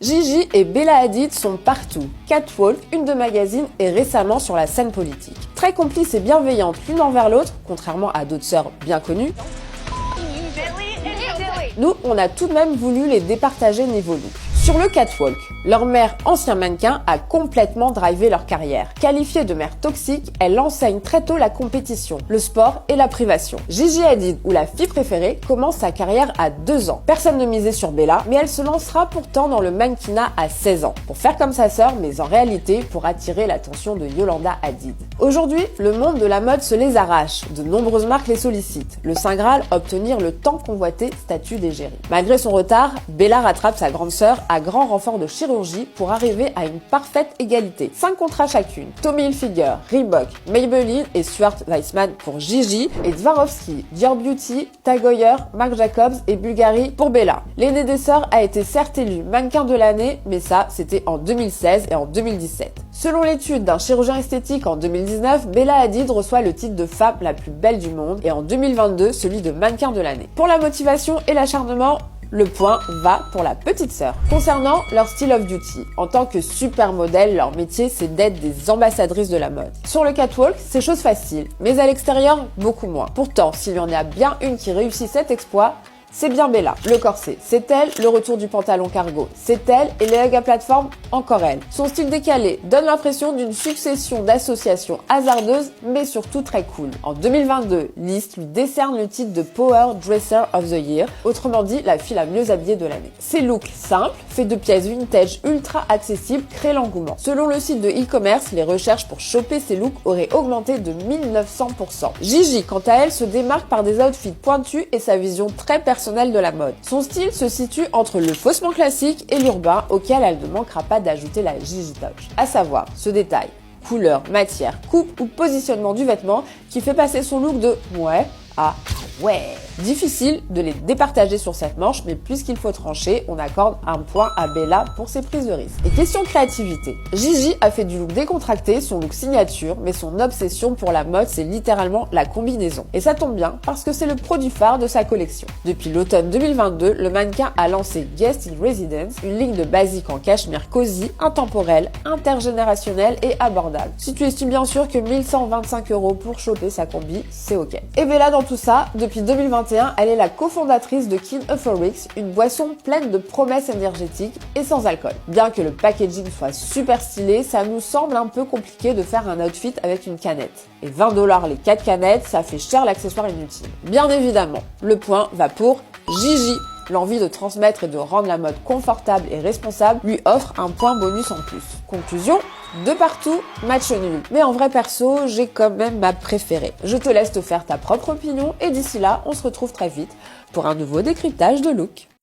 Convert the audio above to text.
Gigi et Bella Hadid sont partout. Catwalk, une de magazine, est récemment sur la scène politique. Très complices et bienveillantes l'une envers l'autre, contrairement à d'autres sœurs bien connues, nous, on a tout de même voulu les départager niveau look. Sur le catwalk, leur mère, ancien mannequin, a complètement drivé leur carrière. Qualifiée de mère toxique, elle enseigne très tôt la compétition, le sport et la privation. Gigi Hadid, ou la fille préférée, commence sa carrière à 2 ans. Personne ne misait sur Bella, mais elle se lancera pourtant dans le mannequinat à 16 ans. Pour faire comme sa sœur, mais en réalité pour attirer l'attention de Yolanda Hadid. Aujourd'hui, le monde de la mode se les arrache. De nombreuses marques les sollicitent. Le Saint Graal, obtenir le tant convoité statut d'égérie. Malgré son retard, Bella rattrape sa grande sœur à grand renfort de chirurgie pour arriver à une parfaite égalité. 5 contrats chacune. Tommy Hilfiger, Reebok, Maybelline et Stuart Weitzman pour Gigi et Swarovski, Dior Beauty, Tag Heuer, Marc Jacobs et Bulgari pour Bella. L'aînée des sœurs a été certes élue mannequin de l'année, mais ça, c'était en 2016 et en 2017. Selon l'étude d'un chirurgien esthétique en 2019, Bella Hadid reçoit le titre de femme la plus belle du monde et en 2022, celui de mannequin de l'année. Pour la motivation et l'acharnement, le point va pour la petite sœur. Concernant leur style of duty, en tant que supermodèle, leur métier c'est d'être des ambassadrices de la mode. Sur le catwalk, c'est chose facile, mais à l'extérieur, beaucoup moins. Pourtant, s'il y en a bien une qui réussit cet exploit, c'est bien Bella. Le corset, c'est elle. Le retour du pantalon cargo, c'est elle. Et les hugs à plateforme, encore elle. Son style décalé donne l'impression d'une succession d'associations hasardeuses, mais surtout très cool. En 2022, Lyst lui décerne le titre de Power Dresser of the Year, autrement dit la fille la mieux habillée de l'année. Ses looks simples, faits de pièces vintage ultra accessibles, créent l'engouement. Selon le site de e-commerce, les recherches pour choper ces looks auraient augmenté de 1900%. Gigi, quant à elle, se démarque par des outfits pointus et sa vision très personnelle de la mode. Son style se situe entre le faussement classique et l'urbain, auquel elle ne manquera pas d'ajouter la Gigi touch. À savoir, ce détail, couleur, matière, coupe ou positionnement du vêtement qui fait passer son look de ouais à ouais. Difficile de les départager sur cette manche, mais puisqu'il faut trancher, on accorde un point à Bella pour ses prises de risque. Et question créativité. Gigi a fait du look décontracté, son look signature, mais son obsession pour la mode, c'est littéralement la combinaison. Et ça tombe bien, parce que c'est le produit phare de sa collection. Depuis l'automne 2022, le mannequin a lancé Guest in Residence, une ligne de basiques en cachemire cosy, intemporel, intergénérationnel et abordable. Si tu estimes bien sûr que 1125 € pour choper sa combi, c'est ok. Et Bella dans tout ça, depuis 2021, elle est la cofondatrice de Kin Euphorics, une boisson pleine de promesses énergétiques et sans alcool. Bien que le packaging soit super stylé, ça nous semble un peu compliqué de faire un outfit avec une canette. Et 20 $ les 4 canettes, ça fait cher l'accessoire inutile. Bien évidemment, le point va pour Gigi. L'envie de transmettre et de rendre la mode confortable et responsable lui offre un point bonus en plus. Conclusion, de partout, match nul. Mais en vrai perso, j'ai quand même ma préférée. Je te laisse te faire ta propre opinion et d'ici là, on se retrouve très vite pour un nouveau décryptage de look.